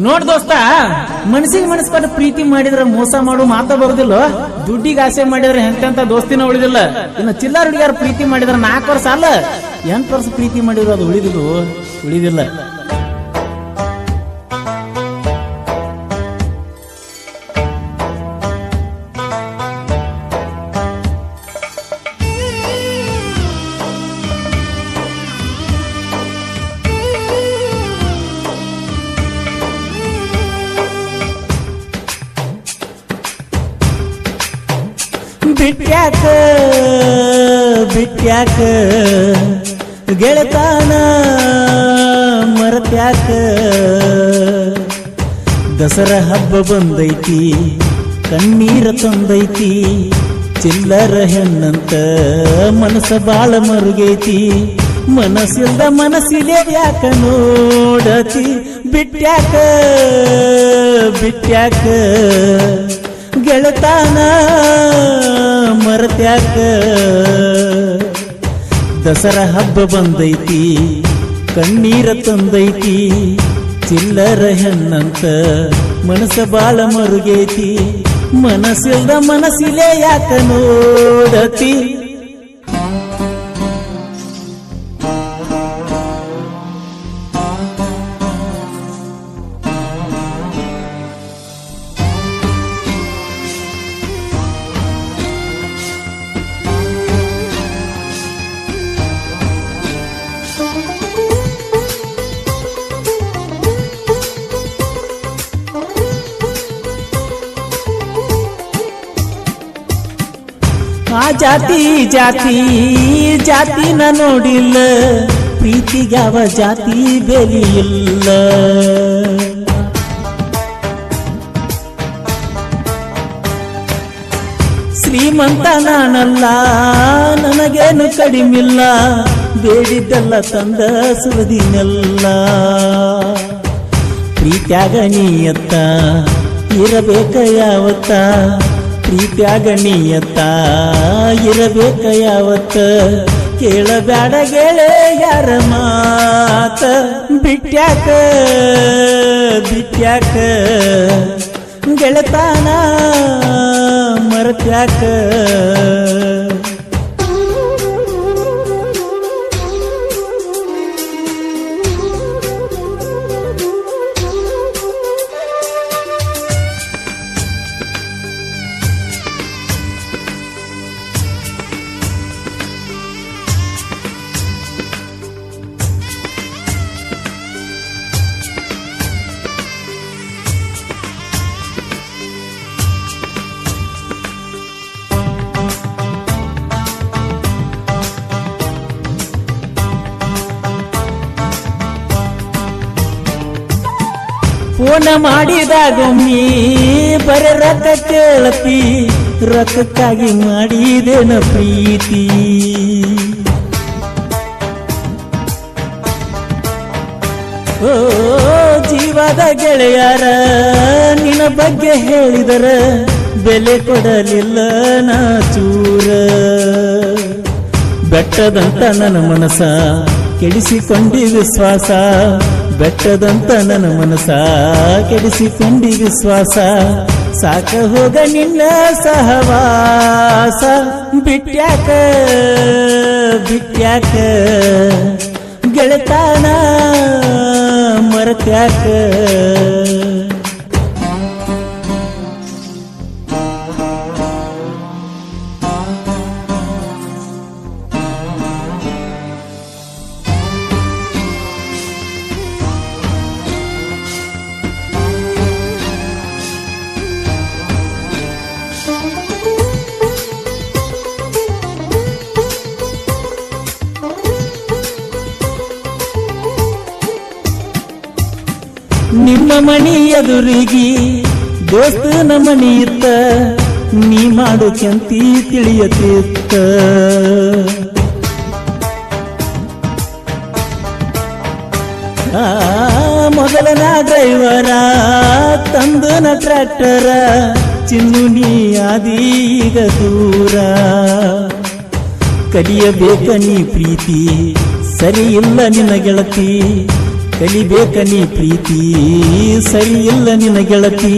ನೋಡ್ ದೋಸ್ತ, ಮನಸ್ಸಿಗೆ ಮನಸ್ಸು ಕೊಟ್ಟು ಪ್ರೀತಿ ಮಾಡಿದ್ರ ಮೋಸ ಮಾಡು ಮಾತಾ ಬರುದಿಲ್ಲ. ದುಡ್ಡಿಗೆ ಆಸೆ ಮಾಡಿದ್ರೆ ಎಂತೆಂತ ದೋಸ್ತಿನ ಉಳಿದಿಲ್ಲ. ಇನ್ನು ಚಿಲ್ಲರ್ ಹುಡುಗಿಯಾರ ಪ್ರೀತಿ ಮಾಡಿದ್ರ 4 ವರ್ಷ ಅಲ್ಲ 8 ವರ್ಷ ಪ್ರೀತಿ ಮಾಡಿದ್ರು ಅದು ಉಳಿದಿಲ್ಲ. ಬಿಟ್ಯಾಕ ಗೆಳತಾನ ಮರತ್ಯಾಕ, ದಸರಾ ಹಬ್ಬ ಬಂದೈತಿ ಕಣ್ಣೀರ ತಂದೈತಿ, ಚಿಲ್ಲರ ಹೆಣ್ಣಂತ ಮನಸ್ಸ ಬಾಳ ಮರುಗೈತಿ, ಮನಸ್ಸಿಲ್ದ ಮನಸ್ಸಿಲೆ ಯಾಕ ನೋಡತಿ, ಬಿಟ್ಯಾಕ ಗೆಳತಾನ ಮರತ್ಯಾಕ, ದಸರಾ ಹಬ್ಬ ಬಂದೈತಿ ಕಣ್ಣೀರ ತಂದೈತಿ, ಚಿಲ್ಲರ ಹೆಣ್ಣಂತ ಮನಸ್ಸ ಬಾಳ ಮರುಗೈತಿ, ಮನಸ್ಸಿಲ್ದ ಮನಸ್ಸಿಲೆ ಯಾಕ ನೋಡತಿ. ಆ ಜಾತಿನ ನೋಡಿಲ್ಲ, ಪ್ರೀತಿಗ್ಯಾವ ಜಾತಿ ಬೆಲೆಯಿಲ್ಲ, ಶ್ರೀಮಂತ ನಾನಲ್ಲ ನನಗೇನು ಕಡಿಮಿಲ್ಲ, ಬೇಡಿದ್ದೆಲ್ಲ ತಂದ ಸುರದಿನೆಲ್ಲ, ಪ್ರೀತ್ಯಾಗ ನೀಯತ್ತ ಇರಬೇಕ ಯಾವತ್ತ, ಪ್ರೀತ್ಯಾಗ ನೀಯತ್ತ ಇರಬೇಕ ಯಾವತ್ತ, ಕೇಳಬ್ಯಾಡ ಗೆಳೆಯರ ಮಾತ, ಬಿಟ್ಯಾಕ ಗೆಳತಾನ ಮರತ್ಯಾಕ. ಫೋನ ಮಾಡಿದಾಗೊಮ್ಮಿ ಬರೆ ರೊಕ್ಕ ಕೇಳತಿ, ರೊಕ್ಕಕ್ಕಾಗಿ ಮಾಡಿದೇನ ಪ್ರೀತಿ, ಓ ಜೀವದ ಗೆಳೆಯರ ನಿನ್ನ ಬಗ್ಗೆ ಹೇಳಿದರ ಬೆಲೆ ಕೊಡಲಿಲ್ಲ ನಾ ಚೂರ, ಬೆಟ್ಟದಂತ ನನ್ನ ಮನಸ ಕೆಡಿಸಿಕೊಂಡಿ ವಿಶ್ವಾಸ, ಬೆಟ್ಟದಂತ ನನ್ನ ಮನಸ ಕೆಡಿಸಿಕೊಂಡಿ ವಿಶ್ವಾಸ, ಸಾಕ ಹೋಗ ನಿನ್ನ ಸಹವಾಸ, ಬಿಟ್ಯಾಕ ಗೆಳತಾನ ಮರತ್ಯಾಕ. ನಿಮ್ಮ ಮನಿ ಎದುರಿಗಿ ದೋಸ್ತನ ಮನಿ ಇತ್ತ, ನೀ ಮಾಡು ಕೆಂತಿ ತಿಳಿಯತಿತ್ತ, ಮೊದಲನ ಡ್ರೈವರ ತಂದನ ಟ್ರ್ಯಾಕ್ಟರ, ಚಿನ್ನು ನೀ ಆದೀಗ ದೂರ, ಕಲಿಯಬೇಕ ನೀ ಪ್ರೀತಿ ಸರಿ ಇಲ್ಲ ನಿನ್ನ ಗೆಳತಿ, ಕಲಿಬೇಕ ನೀ ಪ್ರೀತಿ ಸರಿ ಇಲ್ಲ ನಿನ್ನ ಗೆಳತಿ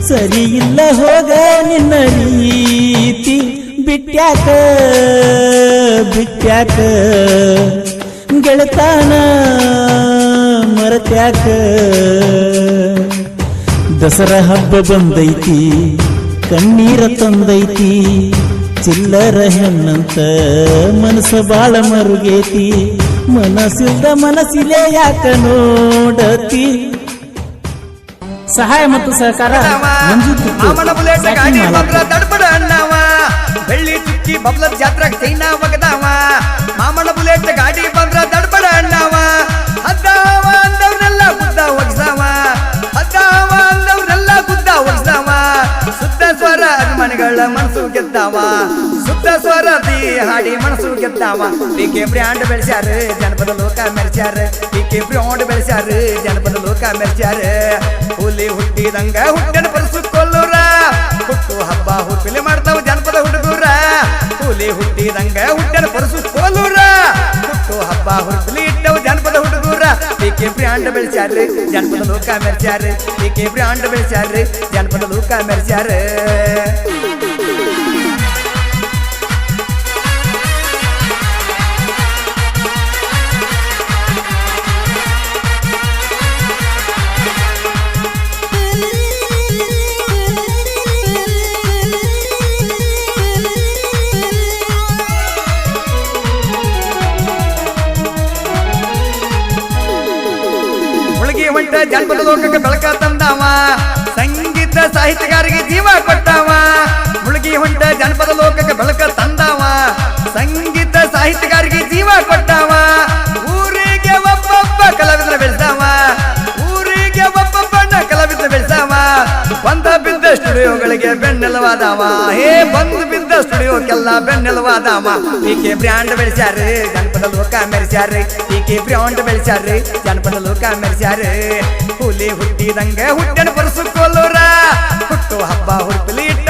ಸರಿ ಇಲ್ಲ ಹೋಗ ನಿನ್ನ ರೀತಿ ಬಿಟ್ಯಾಕ ಬಿಟ್ಯಾಕ ಗೆಳತಾನ ಮರತ್ಯಾಕ ದಸರಾ ಹಬ್ಬ ಬಂದೈತಿ ಕಣ್ಣೀರ ತಂದೈತಿ ಚಿಲ್ಲರ ಹೆಣ್ಣಂತ ಮನಸ್ಸ ಬಾಳ ಮರುಗೇತಿ ಮನಸ್ಸಿಲ್ದ ಮನಸ್ಸಿಲೆ ಯಾಕ ನೋಡತಿ ಸಹಾಯ ಮತ್ತು ಸಹಕಾರ ಮಾಮನ ಬುಲೆಟ್ ಗಾಡಿ ಬಬ್ಲ ತಡಬಡ ಅಣ್ಣವ ಬೆಳ್ಳಿ ಚುಕ್ಕಿ ಬಬ್ಲ ಜಾತ್ರಾಗ ಚೈನಾ ಒಗದಾವ ಮಾಮನ ಬುಲೆಟ್ ಗಾಡಿ ಬಂದ್ರ ತಡಬಡ ಅಣ್ಣವ ಹದ್ದಾವ ಅಂದವ್ರೆಲ್ಲ ಗುದ್ದ ಒಗ್ಸಾವ ಹದ್ದಾವ ಅಂದವ್ರೆಲ್ಲ ಗುದ್ದ ಒಗ್ಸಾವ ಶುದ್ಧ ಸ್ವರ ಅಭಿಮಾನಿಗಳ ಮನಸ್ಸು ಗೆದ್ದಾವ ಶುದ್ಧ ಸ್ವರ ಹಾಡಿ ಮನಸ್ಸು ಗೆದ್ದಾವ ಪಿಕೆ ಬ್ರ್ಯಾಂಡ್ ಬೆಳೆಸ್ಯಾರ ಜನಪದ ಲೋಕ ಮೆರೆಸ್ಯಾರ ಪಿಕೆ ಬ್ರ್ಯಾಂಡ್ ಬೆಳೆಸ್ಯಾರ ಜನಪದ ಲೋಕ ಮೆರೆಸ್ಯಾರ ಹುಲಿ ಹುಟ್ಟಿದಂಗ ಹುಟ್ಟನ ಪರಸು ಕೊಲ್ಲೂರ ಹುಟ್ಟು ಹಬ್ಬ ಹುಟ್ಟಲಿ ಮಾಡ್ತಾವ ಜನಪದ ಹುಡುಗೂರ ಹುಲಿ ಹುಟ್ಟಿದಂಗ ಹುಟ್ಟನ ಪರಸು ಕೊಲ್ಲೂರ ಹುಟ್ಟು ಹಬ್ಬ ಹುಟ್ಟಲಿ ಇಟ್ಟವ ಜನಪದ ಹುಡುಗೂರ ಪಿಕೆ ಬ್ರ್ಯಾಂಡ್ ಬೆಳೆಸ್ಯಾರ ಜನಪದ ಲೋಕ ಮೆರೆಸ್ಯಾರ ಪಿಕೆ ಬ್ರ್ಯಾಂಡ್ ಬೆಳೆಸ್ಯಾರ ಜನಪದ ಲೋಕ ಮೆರೆಸ್ಯಾರ ಹೊಂಟ ಜನಪದ ಲೋಕಕ್ಕೆ ಬೆಳಕ ತಂದಾವ ಸಂಗೀತ ಸಾಹಿತ್ಯಗಾರಿಗೆ ಜೀವ ಕೊಟ್ಟಾವ ಮುಳುಗಿ ಹೊಂಟ ಜನಪದ ಲೋಕಕ್ಕೆ ಬೆಳಕ ತಂದಾವ ಸಂಗೀತ ಸಾಹಿತ್ಯಗಾರಿಗೆ ಜೀವ ಕೊಟ್ಟಾವ ಊರಿಗೆ ಒಬ್ಬೊಬ್ಬ ಕಲಾವಿದರ ಬೆಳೆಸಾವ ಊರಿಗೆ ಒಬ್ಬೊಬ್ಬನ ಕಲಾವಿದರ ಬೆಳೆಸಾವ ಬಂದ ಬಿದ್ದ ಸ್ಟುಡಿಯೋಗಳಿಗೆ ಬೆನ್ನೆಲುವಾದವ ಹೇ ಬಂದು ಬಿದ್ದ ಸ್ಟುಡಿಯೋಕ್ಕೆಲ್ಲ ಬೆನ್ನೆಲುವಾದವ ಪಿಕೆ ಬ್ರ್ಯಾಂಡ್ ಬೆಳೆಸ್ಯಾರ ಜನಪದ ಲೋಕ ಮೆರೆಸ್ಯಾರ ಪಿಕೆ ಬ್ರ್ಯಾಂಡ್ ಬೆಳೆಸ್ಯಾರ ಜನಪದ ಲೋಕ ಮೆರೆಸ್ಯಾರ ಹುಲಿ ಹುಟ್ಟಿದಂಗ ಹುಟ್ಟನ ಪರಸು ಕೊಲ್ಲೂರ ಹುಟ್ಟು ಹಬ್ಬ ಹುಟ್ಟಲಿ